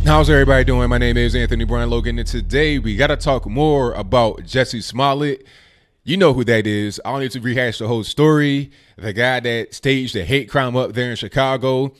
How's everybody doing? My name is Anthony Brian Logan, and today we got to talk more about Jussie Smollett. You know who that is. I don't need to rehash the whole story. The guy that staged a hate crime up there in Chicago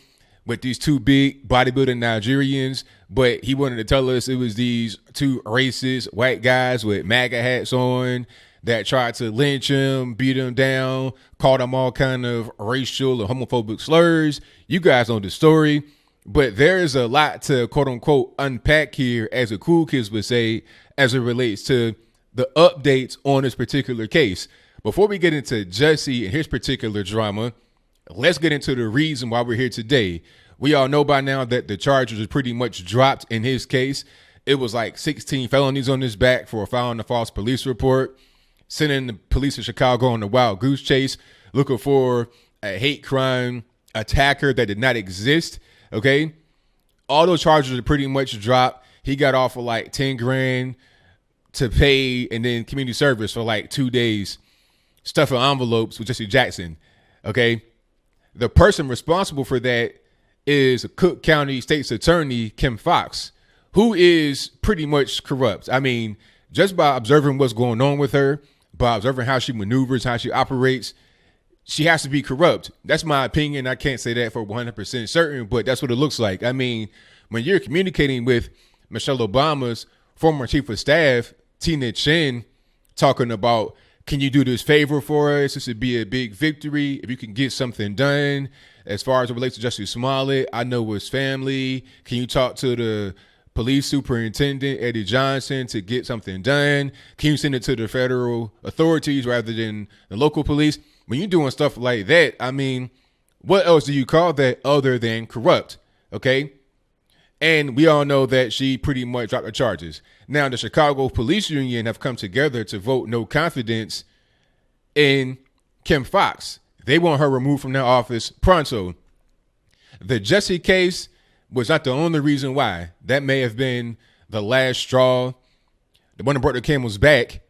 with these two big bodybuilding Nigerians, but he wanted to tell us it was these two racist white guys with MAGA hats on that tried to lynch him, beat him down, called him all kind of racial and homophobic slurs. You guys know the story. But there is a lot to, quote unquote, unpack here, as the cool kids would say, as it relates to the updates on this particular case. Before we get into Jussie and his particular drama, let's get into the reason why we're here today. We all know by now that the charges are pretty much dropped in his case. It was like 16 felonies on his back for filing a false police report, sending the police of Chicago on a wild goose chase, looking for a hate crime attacker that did not exist. Okay, all those charges are pretty much dropped. He got off for like 10 grand to pay, and then community service for like 2 days, stuffing envelopes with Jesse Jackson. Okay, the person responsible for that is Cook County State's Attorney Kim Foxx, who is pretty much corrupt. I mean, just by observing what's going on with her, by observing how she maneuvers, how she operates, she has to be corrupt. That's my opinion. I can't say that for 100% certain, but that's what it looks like. I mean, when you're communicating with Michelle Obama's former chief of staff, Tina Chin, talking about, can you do this favor for us? This would be a big victory if you can get something done. As far as it relates to Jussie Smollett, I know his family. Can you talk to the police superintendent, Eddie Johnson, to get something done? Can you send it to the federal authorities rather than the local police? When you're doing stuff like that, I mean, what else do you call that other than corrupt? Okay. And we all know that she pretty much dropped the charges. Now, the Chicago Police Union have come together to vote no confidence in Kim Foxx. They want her removed from their office pronto. The Jussie case was not the only reason why. That may have been the last straw, the one that brought the camel's back,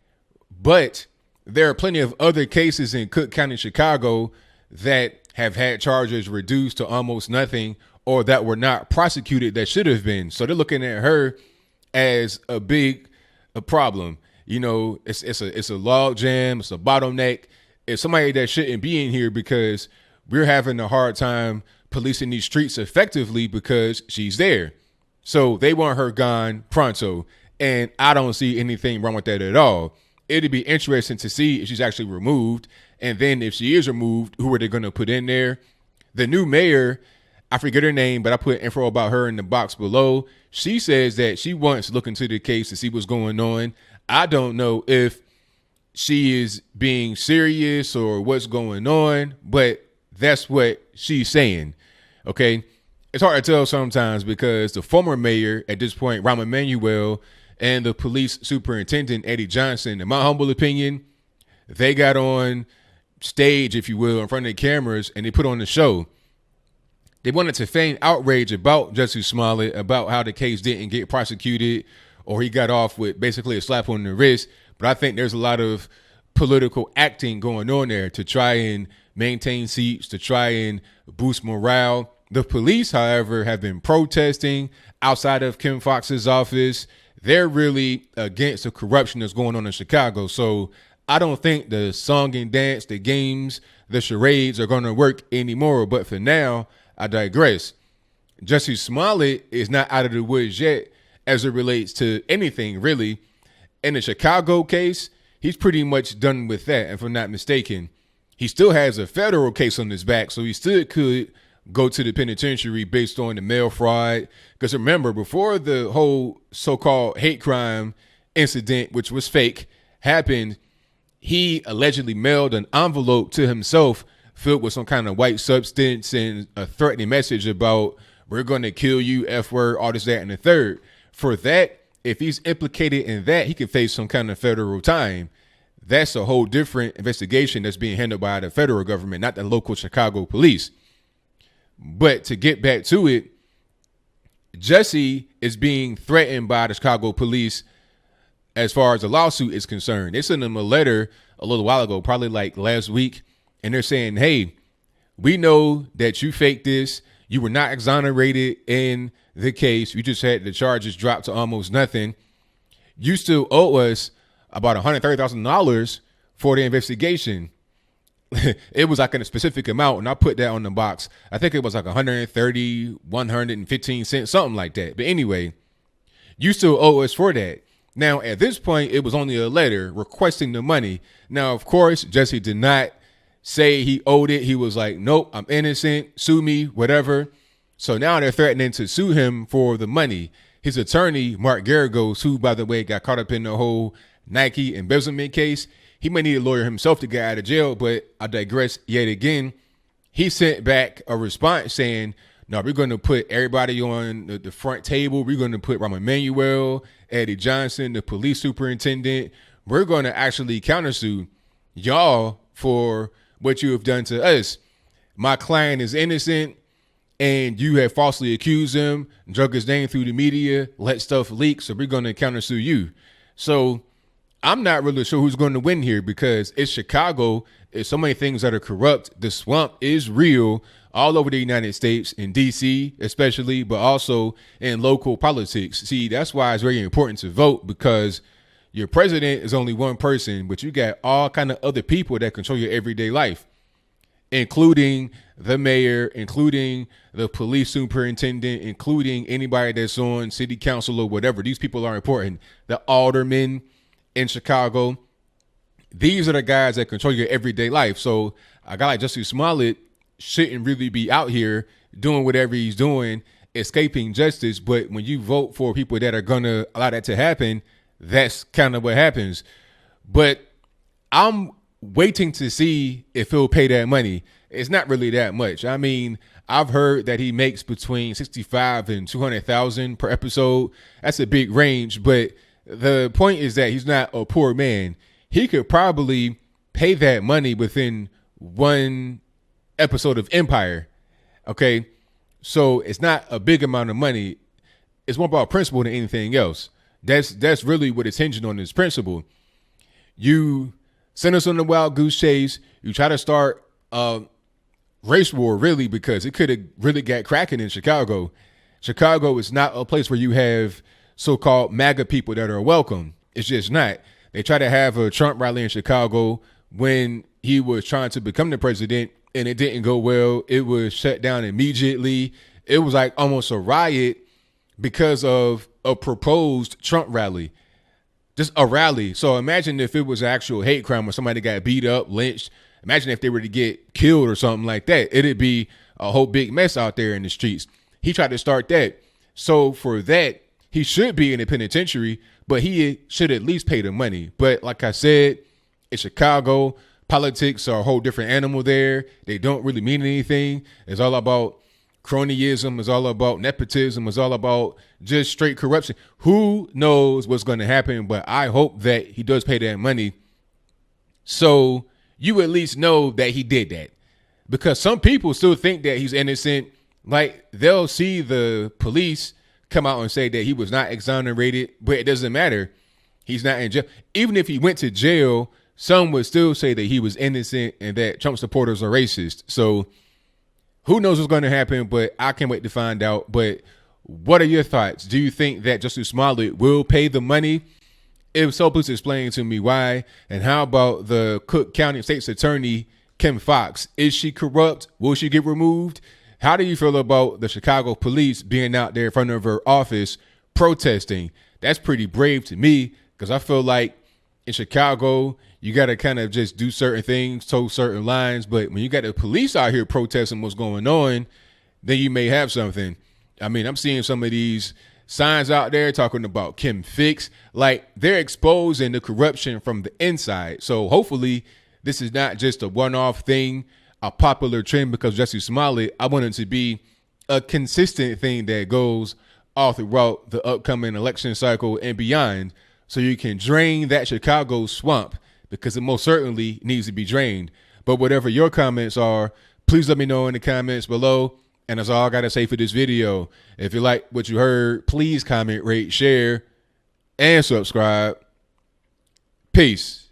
but there are plenty of other cases in Cook County, Chicago, that have had charges reduced to almost nothing or that were not prosecuted that should have been. So they're looking at her as a problem. You know, it's a log jam. It's a bottleneck. It's somebody that shouldn't be in here because we're having a hard time policing these streets effectively because she's there. So they want her gone pronto. And I don't see anything wrong with that at all. It'd be interesting to see if she's actually removed. And then if she is removed, who are they going to put in there? The new mayor, I forget her name, but I put info about her in the box below. She says that she wants to look into the case to see what's going on. I don't know if she is being serious or what's going on, but that's what she's saying. Okay. It's hard to tell sometimes because the former mayor at this point, Rahm Emanuel, and the police superintendent, Eddie Johnson, in my humble opinion, they got on stage, if you will, in front of the cameras, and they put on the show. They wanted to feign outrage about Jussie Smollett, about how the case didn't get prosecuted, or he got off with basically a slap on the wrist. But I think there's a lot of political acting going on there to try and maintain seats, to try and boost morale. The police, however, have been protesting outside of Kim Foxx's office. They're really against the corruption that's going on in Chicago. So I don't think the song and dance, the games, the charades are going to work anymore. But for now, I digress. Jussie Smollett is not out of the woods yet as it relates to anything, really. In the Chicago case, he's pretty much done with that, if I'm not mistaken. He still has a federal case on his back, so he still could go to the penitentiary based on the mail fraud. Because remember, before the whole so-called hate crime incident, which was fake, happened, he allegedly mailed an envelope to himself filled with some kind of white substance and a threatening message about, we're going to kill you, F word, all this, that, and the third. For that, if he's implicated in that, he could face some kind of federal time. That's a whole different investigation that's being handled by the federal government, not the local Chicago police. But to get back to it, Jussie is being threatened by the Chicago police as far as the lawsuit is concerned. They sent him a letter a little while ago, probably like last week, and they're saying, hey, we know that you faked this. You were not exonerated in the case. You just had the charges dropped to almost nothing. You still owe us about $130,000 for the investigation. It was like in a specific amount, and I put that on the box. I think it was like 130, 115 cents, something like that. But anyway, you still owe us for that. Now, at this point, it was only a letter requesting the money. Now, of course, Jussie did not say he owed it. He was like, nope, I'm innocent, sue me, whatever. So now they're threatening to sue him for the money. His attorney, Mark Geragos, who, by the way, got caught up in the whole Nike embezzlement case, he may need a lawyer himself to get out of jail, but I digress yet again. He sent back a response saying, no, we're going to put everybody on the front table. We're going to put Rahm Emanuel, Eddie Johnson, the police superintendent. We're going to actually countersue y'all for what you have done to us. My client is innocent, and you have falsely accused him, drug his name through the media, let stuff leak, so we're going to countersue you. So I'm not really sure who's going to win here because it's Chicago. There's so many things that are corrupt. The swamp is real all over the United States, in D.C. especially, but also in local politics. See, that's why it's very important to vote, because your president is only one person, but you got all kind of other people that control your everyday life, including the mayor, including the police superintendent, including anybody that's on city council or whatever. These people are important. The aldermen in Chicago, these are the guys that control your everyday life. So a guy like Jussie Smollett shouldn't really be out here doing whatever he's doing, escaping justice. But when you vote for people that are going to allow that to happen, that's kind of what happens. But I'm waiting to see if he'll pay that money. It's not really that much. I mean, I've heard that he makes between 65 and 200,000 per episode. That's a big range, but the point is that he's not a poor man. He could probably pay that money within one episode of Empire. Okay. So it's not a big amount of money. It's more about principle than anything else. That's really what it's hinging on, is principle. You send us on the wild goose chase. You try to start a race war, really, because it could have really got cracking in Chicago. Chicago is not a place where you have so-called MAGA people that are welcome. It's just not. They tried to have a Trump rally in Chicago when he was trying to become the president, and it didn't go well. It was shut down immediately. It was like almost a riot because of a proposed Trump rally. Just a rally. So imagine if it was an actual hate crime or somebody got beat up, lynched. Imagine if they were to get killed or something like that. It'd be a whole big mess out there in the streets. He tried to start that. So for that, he should be in the penitentiary, but he should at least pay the money. But like I said, in Chicago, politics are a whole different animal there. They don't really mean anything. It's all about cronyism. It's all about nepotism. It's all about just straight corruption. Who knows what's going to happen, but I hope that he does pay that money, so you at least know that he did that. Because some people still think that he's innocent. Like, they'll see the police come out and say that he was not exonerated, but it doesn't matter. He's not in jail. Even if he went to jail, some would still say that he was innocent and that Trump supporters are racist. So who knows what's going to happen, but I can't wait to find out. But what are your thoughts? Do you think that Jussie Smollett will pay the money? If so, please explain to me why. And how about the Cook County State's Attorney, Kim Foxx? Is she corrupt? Will she get removed? How do you feel about the Chicago police being out there in front of her office protesting? That's pretty brave to me, because I feel like in Chicago, you got to kind of just do certain things, toe certain lines. But when you got the police out here protesting what's going on, then you may have something. I mean, I'm seeing some of these signs out there talking about Kim Fix. Like, they're exposing the corruption from the inside. So hopefully this is not just a one-off thing, a popular trend because Jussie Smollett. I want it to be a consistent thing that goes all throughout the upcoming election cycle and beyond, so you can drain that Chicago swamp, because it most certainly needs to be drained. But whatever your comments are, please let me know in the comments below. And that's all I got to say for this video. If you like what you heard, please comment, rate, share, and subscribe. Peace.